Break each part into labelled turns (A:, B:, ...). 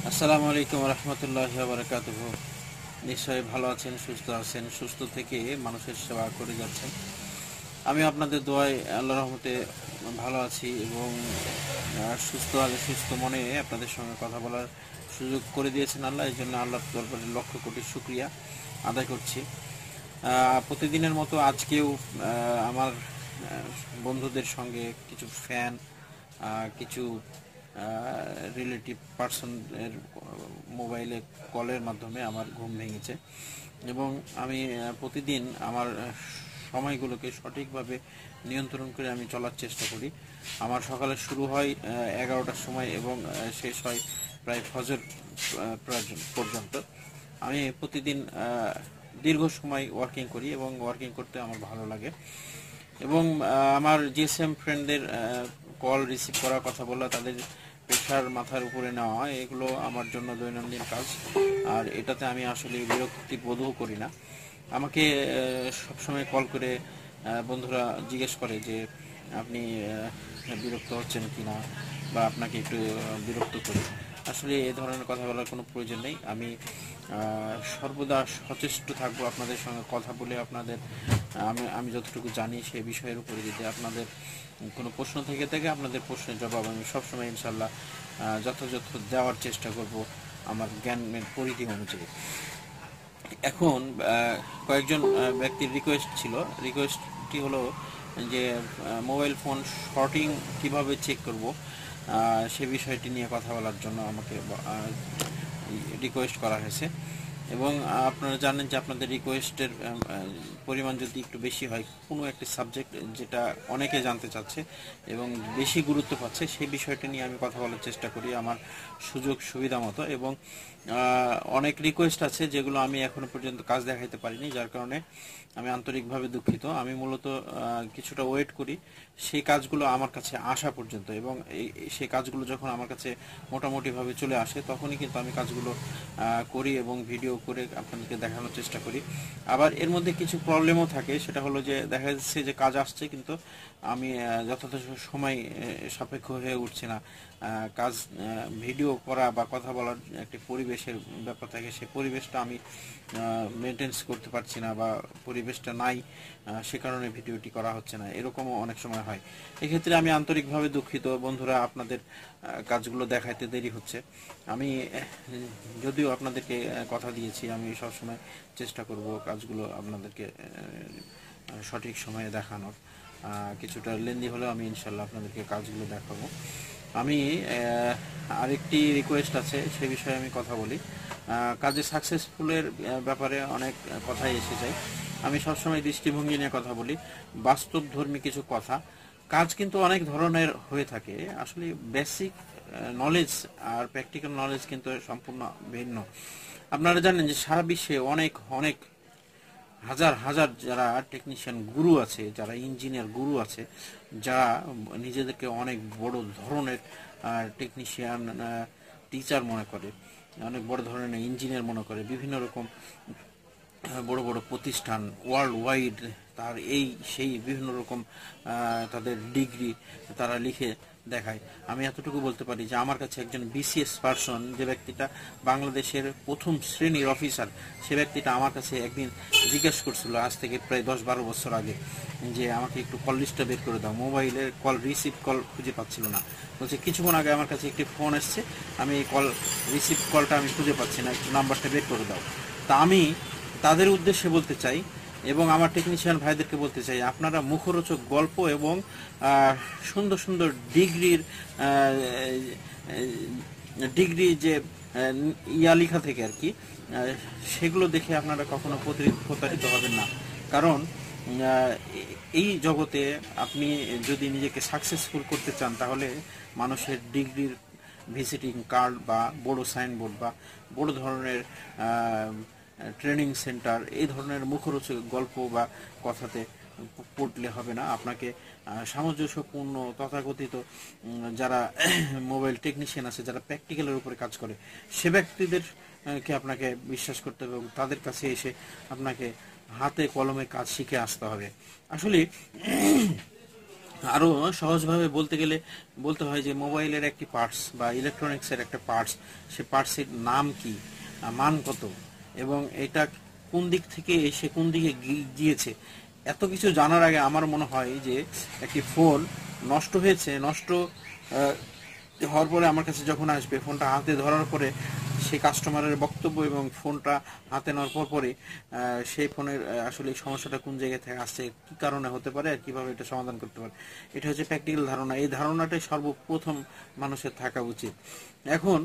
A: আসসালামু আলাইকুম রহমতুল্লাহি ওয়া বারাকাতুহু। নিশ্চয়ই ভালো আছেন, সুস্থ আছেন, সুস্থ থেকে মানুষের সেবা করে যাচ্ছেন। আমি আপনাদের দোয়ায় আল্লাহর রহমতে ভালো আছি এবং সুস্থ মনে আপনাদের সঙ্গে কথা বলার সুযোগ করে দিয়েছেন আল্লাহ। এই জন্য আল্লাহর দরবারে লক্ষ কোটি শুকরিয়া আদায় করছি। প্রতিদিনের মতো আজকেও আমার বন্ধুদের সঙ্গে কিছু ফ্যান, কিছু রিলেটিভ পার্সন এর মোবাইলে কলের মাধ্যমে আমার ঘুম ভেঙেছে এবং আমি প্রতিদিন আমার সময়গুলোকে সঠিকভাবে নিয়ন্ত্রণ করে আমি চলার চেষ্টা করি। আমার সকালে শুরু হয় 11টার সময় এবং শেষ হয় প্রায় ফজর পর্যন্ত। আমি প্রতিদিন দীর্ঘ সময় ওয়ার্কিং করি এবং ওয়ার্কিং করতে আমার ভালো লাগে এবং আমার জিএসএম ফ্রেন্ডদের কল রিসিভ করার কথা বলা, তাদের প্রেশার মাথার উপরে নেওয়া, এগুলো আমার জন্য দৈনন্দিন কাজ। আর এটাতে আমি আসলে বিরক্তি বোধও করি না। আমাকে সবসময় কল করে বন্ধুরা জিজ্ঞেস করে যে আপনি বিরক্ত হচ্ছেন কি না, বা আপনাকে একটু বিরক্ত করি। আসলে এ ধরনের কথা বলার কোনো প্রয়োজন নেই। আমি সর্বদা সচেষ্ট থাকবো আপনাদের সঙ্গে কথা বলে, আপনাদের আমি যতটুকু জানি সেই বিষয়ের উপরে যদি আপনাদের কোনো প্রশ্ন থেকে থাকে, আপনাদের প্রশ্নের জবাব আমি সবসময় ইনশাল্লাহ যথাযথ দেওয়ার চেষ্টা করব আমার জ্ঞানের পরিধি অনুযায়ী। এখন কয়েকজন ব্যক্তির রিকোয়েস্ট ছিল। রিকোয়েস্টটি হলো যে মোবাইল ফোন শর্টিং কিভাবে চেক করব, সে বিষয়টি নিয়ে কথা বলার জন্য আমাকে রিকোয়েস্ট করা হয়েছে। এবং আপনারা জানেন যে আপনাদের রিকোয়েস্টের পরিমাণ যদি একটু বেশি হয়, কোনো একটি সাবজেক্ট যেটা অনেকে জানতে চাচ্ছে এবং বেশি গুরুত্ব পাচ্ছে, সেই বিষয়টা নিয়ে আমি কথা বলার চেষ্টা করি আমার সুযোগ সুবিধা মতো। এবং অনেক রিকোয়েস্ট আছে যেগুলো আমি এখনো পর্যন্ত কাজ দেখাইতে পারিনি, যার কারণে আমি আন্তরিকভাবে দুঃখিত। আমি মূলত কিছুটা ওয়েট করি সেই কাজগুলো আমার কাছে আসা পর্যন্ত, এবং সেই কাজগুলো যখন আমার কাছে মোটামুটিভাবে চলে আসে তখনই কিন্তু আমি কাজগুলো করি এবং ভিডিও করে আপনাদেরকে দেখানোর চেষ্টা করি। আবার এর মধ্যে কিছু প্রবলেমও থাকে, সেটা হলো যে দেখা যাচ্ছে যে কাজ আসছে কিন্তু আমি যথাযথ সময় সাপেক্ষ হয়ে উঠছে না। কাজ ভিডিও করা বা কথা বলার একটি পরিবেশের ব্যাপার থাকে, সেই পরিবেশটা আমি মেনটেন্স করতে পারছি না বা পরিবেশটা নাই, সে কারণে ভিডিওটি করা হচ্ছে না, এরকমও অনেক সময় হয়। এক্ষেত্রে আমি আন্তরিকভাবে দুঃখিত বন্ধুরা, আপনাদের কাজগুলো দেখাইতে দেরি হচ্ছে। আমি যদিও আপনাদেরকে কথা দিয়েছি আমি সবসময় চেষ্টা করব কাজগুলো আপনাদেরকে সঠিক সময়ে দেখানোর। কিছুটা লেন্দি হলেও আমি ইনশাল্লাহ আপনাদেরকে কাজগুলো দেখাবো। আমি আরেকটি রিকোয়েস্ট আছে, সে বিষয়ে আমি কথা বলি। কাজে সাকসেসফুলের ব্যাপারে অনেক কথাই এসে যায়। আমি সবসময় দৃষ্টিভঙ্গি নিয়ে কথা বলি, বাস্তবধর্মী কিছু কথা। কাজ কিন্তু অনেক ধরনের হয়ে থাকে, আসলে বেসিক নলেজ আর প্র্যাকটিক্যাল নলেজ কিন্তু সম্পূর্ণ ভিন্ন। আপনারা জানেন যে সারা বিশ্বে অনেক অনেক হাজার হাজার যারা টেকনিশিয়ান গুরু আছে, যারা ইঞ্জিনিয়ার গুরু আছে, যারা নিজেদেরকে অনেক বড় ধরনের টেকনিশিয়ান টিচার মনে করে, অনেক বড় ধরনের ইঞ্জিনিয়ার মনে করে, বিভিন্ন রকম বড় বড় প্রতিষ্ঠান ওয়ার্ল্ড ওয়াইড তার এই সেই বিভিন্ন রকম তাদের ডিগ্রি তারা লিখে দেখায়। আমি এতটুকু বলতে পারি যে আমার কাছে একজন বিসিএস পার্সন, যে ব্যক্তিটা বাংলাদেশের প্রথম শ্রেণীর অফিসার, সে ব্যক্তিটা আমার কাছে একদিন জিজ্ঞেস করছিল আজ থেকে প্রায় 10-12 বছর আগে, যে আমাকে একটু কল লিস্টটা বের করে দাও। মোবাইলের কল রিসিভ কল খুঁজে পাচ্ছিল না, বলছে কিছুক্ষণ আগে আমার কাছে একটি ফোন এসছে, আমি এই কল রিসিভ কলটা আমি খুঁজে পাচ্ছি না, একটু নাম্বারটা বের করে দাও। তা আমি তাদের উদ্দেশ্যে বলতে চাই এবং আমার টেকনিশিয়ান ভাইদেরকে বলতে চাই, আপনারা মুখরোচক গল্প এবং সুন্দর সুন্দর ডিগ্রি যে লেখা থেকে আর কি, সেগুলো দেখে আপনারা কখনো প্রতারিত হবেন না। কারণ এই জগতে আপনি যদি নিজেকে সাকসেসফুল করতে চান, তাহলে মানুষের ডিগ্রির ভিজিটিং কার্ড বা বড় সাইনবোর্ড বা বড় ধরনের ট্রেনিং সেন্টার, এই ধরনের মুখরোচক গল্প বা কথাতে পড়লে হবে না। আপনাকে সামঞ্জস্যপূর্ণ তথাকথিত যারা মোবাইল টেকনিশিয়ান আছে, যারা প্র্যাকটিক্যালের উপরে কাজ করে, সে ব্যক্তিদেরকে আপনাকে বিশ্বাস করতে হবে এবং তাদের কাছে এসে আপনাকে হাতে কলমে কাজ শিখে আসতে হবে। আসলে আরো সহজভাবে বলতে গেলে বলতে হয় যে মোবাইলের একটি পার্টস বা ইলেকট্রনিক্সের একটা পার্টস, সে পার্টসের নাম কি, মান কত, এবং এটা কোন দিক থেকে এসে কোন দিকে গিয়েছে, এত কিছু জানার আগে আমার মনে হয় যে একটি ফোন নষ্ট হয়েছে, নষ্ট হওয়ার পরে আমার কাছে যখন আসবে, ফোনটা হাতে ধরার পরে সেই কাস্টমারের বক্তব্য এবং ফোনটা হাতে নেওয়ার পরে সেই ফোনের আসলে এই সমস্যাটা কোন জায়গা থেকে আসছে, কি কারণে হতে পারে, আর কিভাবে এটা সমাধান করতে পারে, এটা হচ্ছে প্র্যাকটিক্যাল ধারণা। এই ধারণাটাই সর্বপ্রথম মানুষের থাকা উচিত। এখন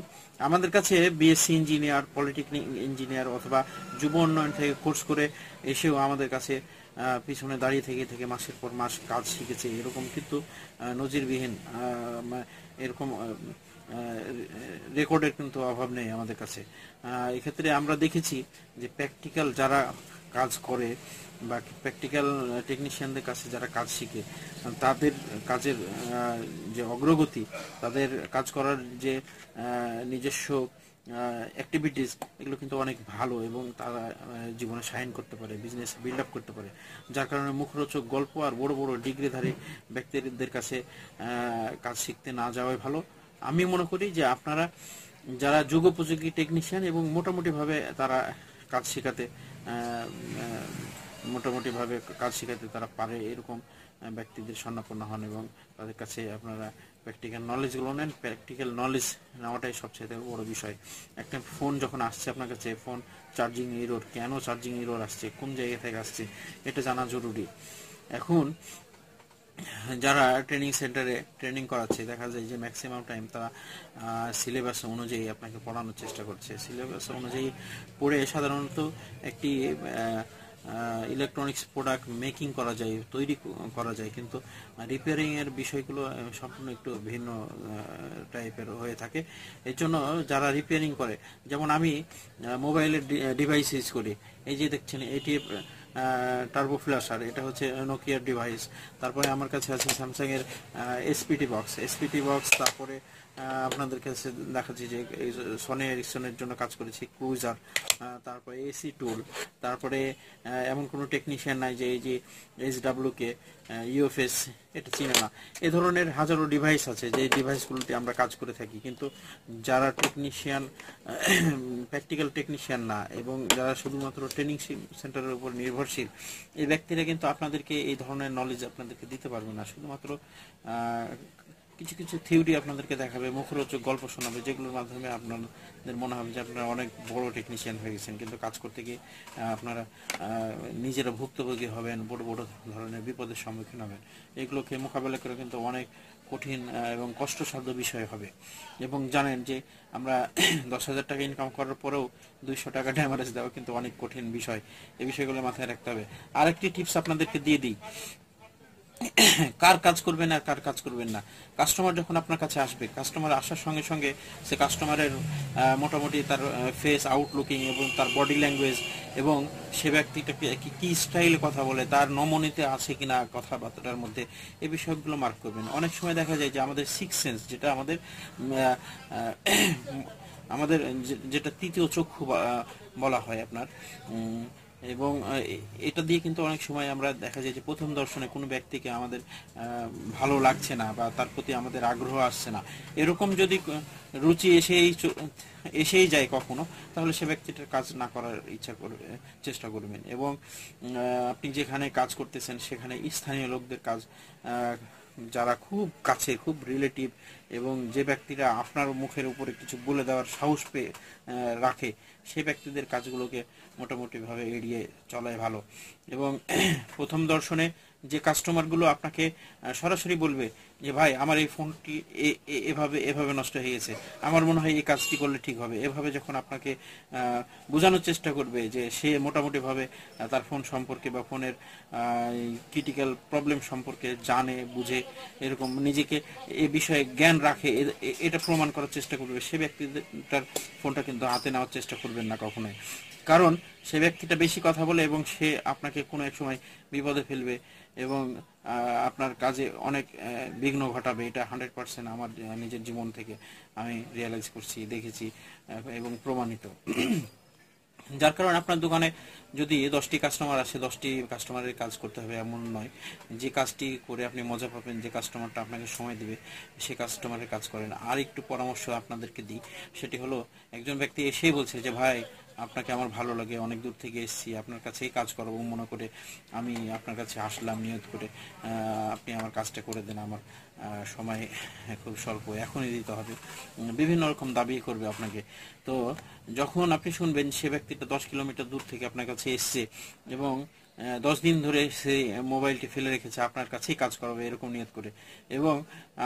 A: আমাদের কাছে বিএসসি ইঞ্জিনিয়ার, পলিটেকনিক ইঞ্জিনিয়ার অথবা যুব উন্নয়ন থেকে কোর্স করে এসেও আমাদের কাছে পিছনে দাঁড়িয়ে থেকে থেকে মাসের পর মাস কাজ শিখেছে, এরকম কিন্তু নজিরবিহীন এরকম রেকর্ডের কিন্তু অভাব নেই আমাদের কাছে। এক্ষেত্রে আমরা দেখেছি যে প্র্যাকটিক্যাল যারা কাজ করে বা প্র্যাকটিক্যাল টেকনিশিয়ানদের কাছে যারা কাজ শিখে, তাদের কাজের যে অগ্রগতি, তাদের কাজ করার যে নিজস্ব অ্যাক্টিভিটিস, এগুলো কিন্তু অনেক ভালো, এবং তারা জীবনে শাইন করতে পারে, বিজনেস বিল্ড আপ করতে পারে। যার কারণে মুখরোচক গল্প আর বড় বড় ডিগ্রিধারী ব্যক্তিদের কাছে কাজ শিখতে না যাওয়াই ভালো। আমি মনে করি যে আপনারা যারা যুগোপযোগী টেকনিশিয়ান এবং মোটামুটিভাবে তারা কাজ শেখাতে মোটামুটিভাবে কাজ শেখাতে তারা পারে, এরকম ব্যক্তিদের স্বর্ণাপন্ন হন এবং তাদের কাছে আপনারা প্র্যাকটিক্যাল নলেজগুলো নেন। প্র্যাকটিক্যাল নলেজ নেওয়াটাই সবচেয়ে বড় বিষয়। একটা ফোন যখন আসছে আপনার কাছে, ফোন চার্জিং এরর, কেন চার্জিং এরর আসছে, কোন জায়গা থেকে আসছে, এটা জানা জরুরি। এখন যারা ট্রেনিং সেন্টারে ট্রেনিং করাচ্ছে, দেখা যায় যে ম্যাক্সিমাম টাইম তারা সিলেবাস অনুযায়ী আপনাকে পড়ানোর চেষ্টা করছে। সিলেবাস অনুযায়ী পড়ে সাধারণত একটি ইলেকট্রনিক্স প্রোডাক্ট মেকিং করা যায়, তৈরি করা যায়, কিন্তু রিপেয়ারিং এর বিষয়গুলো সম্পূর্ণ একটু ভিন্ন টাইপের হয়ে থাকে। এর জন্য যারা রিপেয়ারিং করে, যেমন আমি মোবাইলের ডিভাইস ইউজ করি, এই যে দেখছেন এটি টার্বো ফ্ল্যাশার, এটা হচ্ছে নোকিয়ার ডিভাইস। তারপরে আমার কাছে আছে স্যামসাং এর এসপিটি বক্স। তারপরে আপনাদের কাছে দেখাচ্ছি যে সনি এরিকসনের জন্য কাজ করেছি ক্রুজার, তারপরে এসি টুল। তারপরে এমন কোনো টেকনিশিয়ান নাই যে এই যে SW কে ইউএফএস এটা চিনে না। এ ধরনের হাজারো ডিভাইস আছে যে ডিভাইসগুলোতে আমরা কাজ করে থাকি, কিন্তু যারা টেকনিশিয়ান, প্র্যাকটিক্যাল টেকনিশিয়ান না, এবং যারা শুধুমাত্র ট্রেনিং সেন্টারের উপর নির্ভরশীল, এই ব্যক্তিরা কিন্তু আপনাদেরকে এই ধরনের নলেজ আপনাদেরকে দিতে পারবে না। শুধুমাত্র কিছু কিছু থিওরি আপনাদেরকে দেখাবে, মুখরোচক গল্প শোনাবে, যেগুলোর মাধ্যমে আপনাদের মনে হবে যে আপনারা অনেক বড় টেকনিশিয়ান হয়ে গেছেন, কিন্তু কাজ করতে গিয়ে আপনারা নিজেরা ভুক্তভোগী হবেন, বড় বড় ধরনের বিপদের সম্মুখীন হবেন। এগুলোকে মোকাবেলা করে কিন্তু অনেক কঠিন এবং কষ্টসাধ্য বিষয় হবে। এবং জানেন যে আমরা 10,000 টাকা ইনকাম করার পরেও 200 টাকা ড্যামারেজ দেওয়া কিন্তু অনেক কঠিন বিষয়। এই বিষয়গুলো মাথায় রাখতে হবে। আরেকটি টিপস আপনাদেরকে দিয়ে দিই, কার কাজ করবেন আর কার কাজ করবেন না। কাস্টমার যখন আপনার কাছে আসবে, কাস্টমার আসার সঙ্গে সঙ্গে সে কাস্টমারের মোটামুটি তার ফেস আউটলুকিং এবং তার বডি ল্যাঙ্গুয়েজ এবং সে ব্যক্তিটাকে কি স্টাইলে কথা বলে, তার নমনীয়তা আছে কিনা কথাবার্তার মধ্যে, এই বিষয়গুলো মার্ক করবেন। অনেক সময় দেখা যায় যে আমাদের সিক্স সেন্স, যেটা আমাদের যেটা তৃতীয় চক্ষু বলা হয় আপনার, এবং এটা দিয়ে কিন্তু অনেক সময় আমরা দেখা যায় যে প্রথম দর্শনে কোনো ব্যক্তিকে আমাদের ভালো লাগছে না বা তার প্রতি আমাদের আগ্রহ আসছে না, এরকম যদি রুচি এসেই যায় কখনো, তাহলে সে ব্যক্তিটার কাজ না করার চেষ্টা করবেন। এবং আপনি যেখানে কাজ করতেছেন সেখানে স্থানীয় লোকদের কাজ, যারা খুব কাছে, খুব রিলেটিভ, এবং যে ব্যক্তিরা আপনার মুখের উপরে কিছু বলে দেওয়ার সাহস পেয়ে রাখে, সেই ব্যক্তিদের কাজগুলোকে মোটামুটিভাবে এড়িয়ে চলাই ভালো। এবং প্রথম দর্শনে যে কাস্টমারগুলো আপনাকে সরাসরি বলবে যে ভাই আমার এই ফোনটি এভাবে এভাবে নষ্ট হয়ে গেছে, আমার মনে হয় এই কাজটি করলে ঠিক হবে, এভাবে যখন আপনাকে বোঝানোর চেষ্টা করবে যে সে মোটামুটিভাবে তার ফোন সম্পর্কে বা ফোনের ক্রিটিক্যাল প্রবলেম সম্পর্কে জানে, বুঝে, এরকম নিজেকে এ বিষয়ে জ্ঞান রাখে, এটা প্রমাণ করার চেষ্টা করবে, সে ব্যক্তিটার ফোনটা কিন্তু হাতে নেওয়ার চেষ্টা করবেন না কখনোই। কারণ সে ব্যক্তিটা বেশি কথা বলে এবং সে আপনাকে কোনো এক সময় বিপদে ফেলবে এবং আপনার কাজে অনেক বিঘ্ন ঘটাবে। এটা 100% আমার নিজের জীবন থেকে আমি রিয়েলাইজ করছি, দেখেছি এবং প্রমাণিত। যার কারণে আপনার দোকানে যদি 10টি কাস্টমার আসে, 10টি কাস্টমারের কাজ করতে হবে এমন নয়। যে কাজটি করে আপনি মজা পাবেন, যে কাস্টমারটা আপনাকে সময় দিবে, সে কাস্টমারের কাজ করেন। আর একটু পরামর্শ আপনাদেরকে দিই, সেটি হলো, একজন ব্যক্তি এসেই বলছে যে ভাই আপনাকে আমার ভালো লাগে, অনেক দূর থেকে এসেছি, আপনার কাছেই কাজ করবো মনে করে আমি আপনার কাছে আসলাম নিয়ত করে, আপনি আমার কাজটা করে দেন, আমার সময় খুব স্বল্প, এখনই দিতে হবে, বিভিন্ন রকম দাবি করবে আপনাকে। তো যখন আপনি শুনবেন সে ব্যক্তিটা 10 কিলোমিটার দূর থেকে আপনার কাছে এসছে এবং 10 দিন ধরে সে মোবাইলটি ফেলে রেখেছে, আপনার কাছেই কাজ করাবে এরকম নিয়ত করে, এবং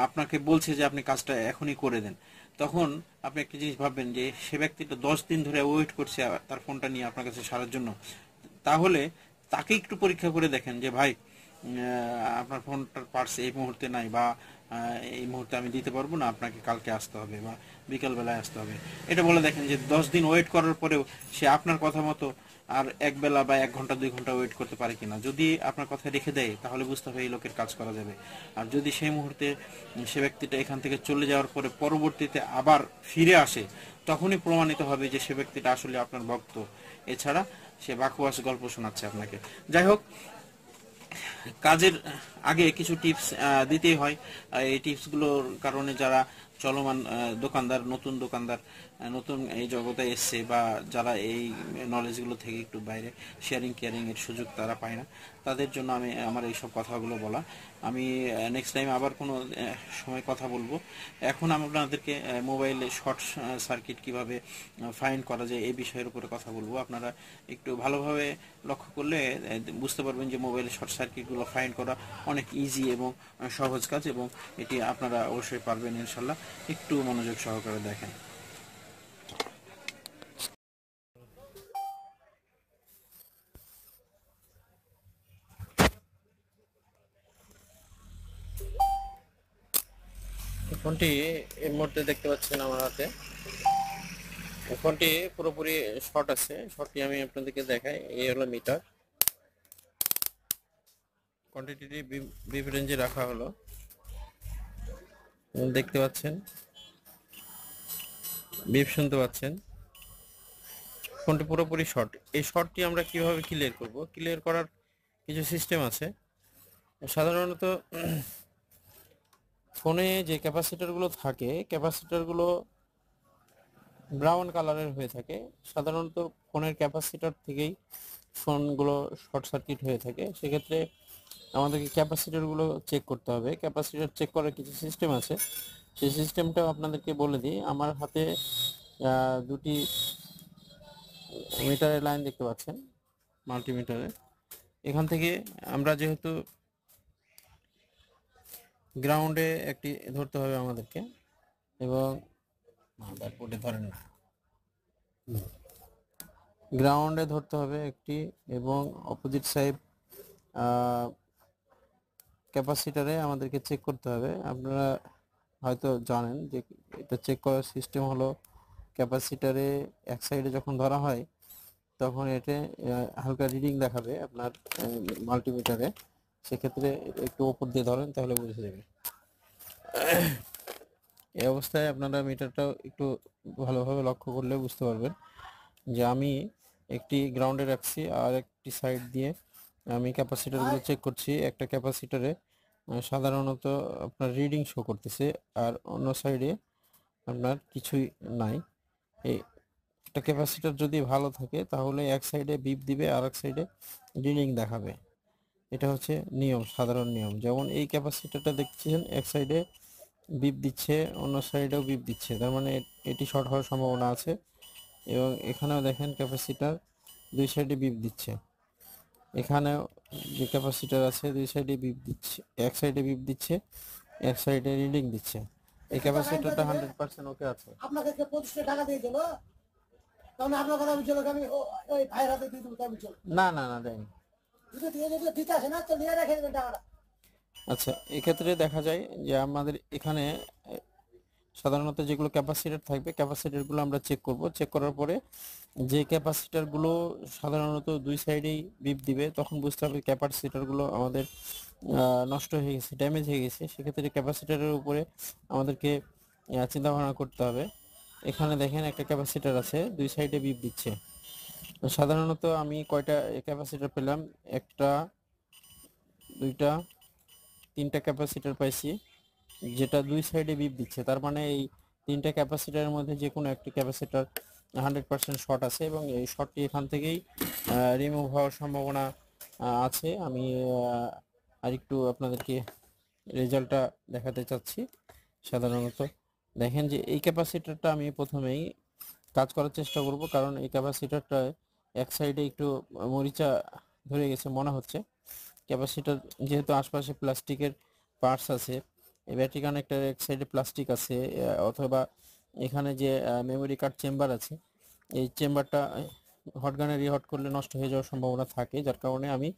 A: আপনাকে বলছে যে আপনি কাজটা এখনই করে দেন, তখন আপনি একটা জিনিস ভাববেন যে সে ব্যক্তিটা 10 দিন ধরে ওয়েট করছে তার ফোনটা নিয়ে আপনার কাছে সারার জন্য। তাহলে তাকে একটু পরীক্ষা করে দেখেন যে ভাই আপনার ফোনটার পার্টস এই মুহূর্তে নাই, বা এই মুহূর্তে আমি দিতে পারবো না, আপনাকে কালকে আসতে হবে বা বিকাল বেলায় আসতে হবে। এটা বলে দেখেন যে 10 দিন ওয়েট করার পরেও সে আপনার কথা মতো আর এক বেলা বা 1 ঘন্টা 2 ঘন্টা ওয়েট করতে পারে কিনা। যদি আপনার কথা রেখে দেয় তাহলে বুঝতে হবে এই লোকের কাজ করা যাবে। আর যদি সেই মুহূর্তে সে ব্যক্তিটা এখান থেকে চলে যাওয়ার পরে পরবর্তীতে আবার ফিরে আসে, তখনই প্রমাণিত হবে যে সে ব্যক্তিটা আসলে আপনার ভক্ত, এছাড়া সে বাকুয়াস গল্প শোনাচ্ছে আপনাকে। যাই হোক, কাজের আগে কিছু টিপস দিতেই হয়। এই টিপসগুলোর কারণে যারা চলমান দোকানদার, নতুন দোকানদার, নতুন এই জগতে এসছে, বা যারা এই নলেজগুলো থেকে একটু বাইরে, শেয়ারিং কেয়ারিং এর সুযোগ তারা পায় না, তাদের জন্য আমি আমার এইসব কথাগুলো বলা। আমি নেক্সট টাইম আবার কোনো সময় কথা বলবো। এখন আমি আপনাদেরকে মোবাইলে শর্ট সার্কিট কিভাবে ফাইন্ড করা যায় এই বিষয়ের উপরে কথা বলবো। আপনারা একটু ভালোভাবে লক্ষ্য করলে বুঝতে পারবেন যে মোবাইলে শর্ট সার্কিটগুলো ফাইন্ড করা অনেক ইজি এবং সহজ কাজ, এবং এটি আপনারা অবশ্যই পারবেন ইনশাল্লাহ। একটু মনোযোগ সহকারে দেখেন। ফোনটি এই মুহূর্তে দেখতে পাচ্ছেন আমার হাতে, ফোনটি পুরোপুরি শর্ট আছে। শর্টটি আমি আপনাদেরকে দেখাই। এই হলো মিটার, কোয়ান্টিটি বিপ রেঞ্জে রাখা হলো, দেখতে পাচ্ছেন, বিপ শুনতে পাচ্ছেন। ফোনটি পুরোপুরি শর্ট। এই শর্টটি আমরা কিভাবে ক্লিয়ার করব? ক্লিয়ার করার কিছু সিস্টেম আছে। সাধারণত ফোনে যে ক্যাপাসিটরগুলো থাকে, ক্যাপাসিটরগুলো ব্রাউন কালারের হয়ে থাকে। সাধারণত ফোনের ক্যাপাসিটর থেকেই ফোনগুলো শর্ট সার্কিট হয়ে থাকে। সেক্ষেত্রে আমাদেরকে ক্যাপাসিটরগুলো চেক করতে হবে। ক্যাপাসিটর চেক করার কিছু সিস্টেম আছে, সেই সিস্টেমটাও আপনাদেরকে বলে দিই। আমার হাতে দুটি মিটারের লাইন দেখতে পাচ্ছেন, মাল্টিমিটারে। এখান থেকে আমরা যেহেতু গ্রাউন্ডে একটি ধরতে হবে আমাদেরকে, এবং মাদারবোর্ডে ধরেন না, গ্রাউন্ডে ধরতে হবে একটি, এবং অপোজিট সাইড ক্যাপাসিটারে আমাদেরকে চেক করতে হবে। আপনারা হয়তো জানেন যে এটা চেক করার সিস্টেম হলো, ক্যাপাসিটারে এক সাইডে যখন ধরা হয় তখন এটা হালকা রিডিং দেখাবে আপনার মাল্টিমিটারে। সেক্ষেত্রে একটু ওপর দিয়ে ধরেন তাহলে বুঝে যাবে। এই অবস্থায় আপনারা মিটারটাও একটু ভালোভাবে লক্ষ্য করলে বুঝতে পারবেন যে আমি একটি গ্রাউন্ডে রাখছি আর একটি সাইড দিয়ে আমি ক্যাপাসিটারগুলো চেক করছি। একটা ক্যাপাসিটারে সাধারণত আপনার রিডিং শো করতেছে, আর অন্য সাইডে আপনার কিছুই নাই। এই একটা ক্যাপাসিটার যদি ভালো থাকে তাহলে এক সাইডে বিপ দিবে আর এক সাইডে রিডিং দেখাবে। এটা হচ্ছে নিয়ম, সাধারণ নিয়ম। যেমন এই ক্যাপাসিটারটা দেখছেন এক সাইডে বিপ দিচ্ছে, অন্য সাইডেও বিপ দিচ্ছে, তার মানে এটি শর্ট হওয়ার সম্ভাবনা আছে। এবং এখানেও দেখেন ক্যাপাসিটার দুই সাইডে বিপ দিচ্ছে। এখানেও যে ক্যাপাসিটার আছে দুই সাইডে বিপ দিচ্ছে, এক সাইডে বিপ দিচ্ছে, এক সাইডে রিডিং দিচ্ছে। এই ক্যাপাসিটারটা 100% ওকে আছে। আপনাকে 25 টাকা দিয়ে দিল, তাহলে আপনার কথা বুঝলো আমি ওই ভাইয়ের হাতে দিয়ে দেবো, আমি চল। না না না, দেয়নি। যদি দিয়ে দিলে দিতে আসে না তো নিয়ে রেখে দেবেন টাকাটা। আচ্ছা, এক্ষেত্রে দেখা যায় যে আমাদের এখানে সাধারণত যেগুলো ক্যাপাসিটর থাকবে, ক্যাপাসিটরগুলো আমরা চেক করব। চেক করার পরে যে ক্যাপাসিটরগুলো সাধারণত দুই সাইডেই বিপ দিবে, তখন বুঝতে হবে ক্যাপাসিটরগুলো আমাদের নষ্ট হয়ে গেছে, ড্যামেজ হয়ে গেছে। সেক্ষেত্রে ক্যাপাসিটরের উপরে আমাদেরকে চিন্তা ভাবনা করতে হবে। এখানে দেখেন একটা ক্যাপাসিটর আছে, দুই সাইডে বিপ দিচ্ছে। সাধারণত আমি কয়টা ক্যাপাসিটর পেলাম, একটা, দুইটা, তিনটা ক্যাপাসিটর পাইছি, যেটা দুই সাইডে বিপ দিচ্ছে। তার মানে এই তিনটা ক্যাপাসিটরের মধ্যে যে কোনো একটি ক্যাপাসিটর 100% শর্ট আছে এবং এই শর্টটি এখান থেকেই রিমুভ হওয়ার সম্ভাবনা আছে। আমি আরেকটু আপনাদেরকে রেজাল্টটা দেখাতে চাচ্ছি। সাধারণত দেখেন যে এই ক্যাপাসিটরটা আমি প্রথমেই কাজ করার চেষ্টা করব, কারণ এই ক্যাপাসিটরটা এক সাইডে একটু মরিচা ধরে গেছে মনে হচ্ছে। ক্যাপাসিটর যেহেতু আশপাশে প্লাস্টিকের পার্টস আছে, এই ব্যাটারি কানেক্টর এক সাইডে প্লাস্টিক আছে, অথবা এখানে যে মেমোরি কার্ড চেম্বার আছে, এই চেম্বারটা হট গানে রিহট করলে নষ্ট হয়ে যাওয়ার সম্ভাবনা থাকে, যার কারণে আমি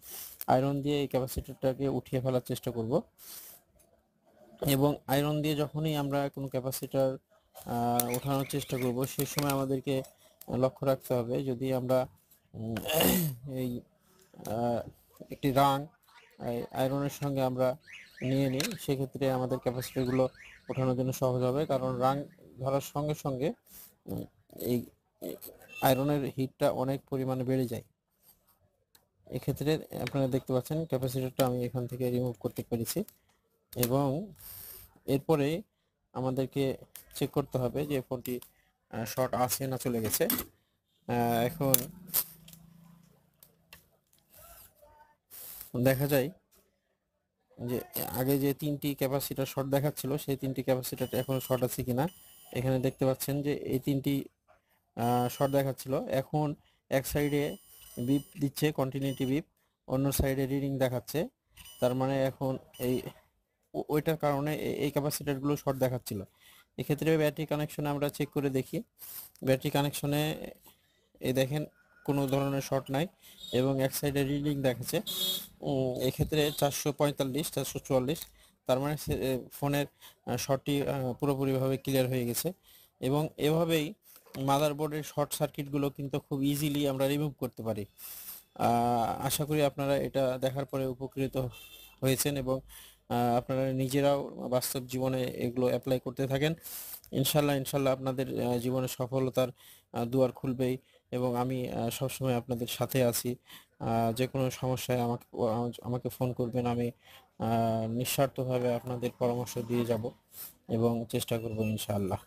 A: আয়রন দিয়ে এই ক্যাপাসিটরটাকে উঠিয়ে ফেলার চেষ্টা করব। এবং আয়রন দিয়ে যখনই আমরা কোনো ক্যাপাসিটর ওঠানোর চেষ্টা করব, সেই সময় আমাদেরকে লক্ষ্য রাখতে হবে, যদি আমরা এই একটি রাং আয়রনের সঙ্গে আমরা নিয়ে নিই, সেক্ষেত্রে আমাদের ক্যাপাসিটরগুলো ওঠানোর জন্য সহজ হবে। কারণ রাং ধরার সঙ্গে সঙ্গে এই আয়রনের হিটটা অনেক পরিমাণে বেড়ে যায়। এক্ষেত্রে আপনারা দেখতে পাচ্ছেন ক্যাপাসিটরটা আমি এখান থেকে রিমুভ করতে পেরেছি। এবং এরপরে আমাদেরকে চেক করতে হবে যে ফোনটি শর্ট আছে না চলে গেছে। এখন দেখা যায় যে আগে যে তিনটি ক্যাপাসিটর শর্ট দেখাচ্ছিল, সেই তিনটি ক্যাপাসিটর এখনো শর্ট আছে কিনা। এখানে দেখতে পাচ্ছেন যে এই তিনটি শর্ট দেখাচ্ছিল, এখন এক সাইডে বিপ দিচ্ছে, কন্টিনিউটি বিপ, অন্য সাইডে রিডিং দেখাচ্ছে। তার মানে এখন এই ওইটার কারণে এই ক্যাপাসিটরগুলো শর্ট দেখাচ্ছিল। এক্ষেত্রে ব্যাটারি কানেকশনে আমরা চেক করে দেখি, ব্যাটারি কানেকশনে এই দেখেন কোনো ধরনের শর্ট নাই এবং এক সাইডে রিডিং দেখাচ্ছে। এক্ষেত্রে 445, 444, তার মানে ফোনের শর্টটি পুরোপুরিভাবে ক্লিয়ার হয়ে গেছে। এবং এভাবেই মাদারবোর্ডের শর্ট সার্কিটগুলো কিন্তু খুব ইজিলি আমরা রিমুভ করতে পারি। আশা করি আপনারা এটা দেখার পরে উপকৃত হয়েছেন এবং আপনারা নিজেরাও বাস্তব জীবনে এগুলো অ্যাপ্লাই করতে থাকেন। ইনশাল্লাহ ইনশাল্লাহ আপনাদের জীবনে সফলতার দুয়ার খুলবেই এবং আমি সবসময় আপনাদের সাথে আছি। যে কোনো সমস্যায় আমাকে আমাকে ফোন করবেন, আমি নিঃস্বার্থভাবে আপনাদের পরামর্শ দিয়ে যাব এবং চেষ্টা করব ইনশাআল্লাহ।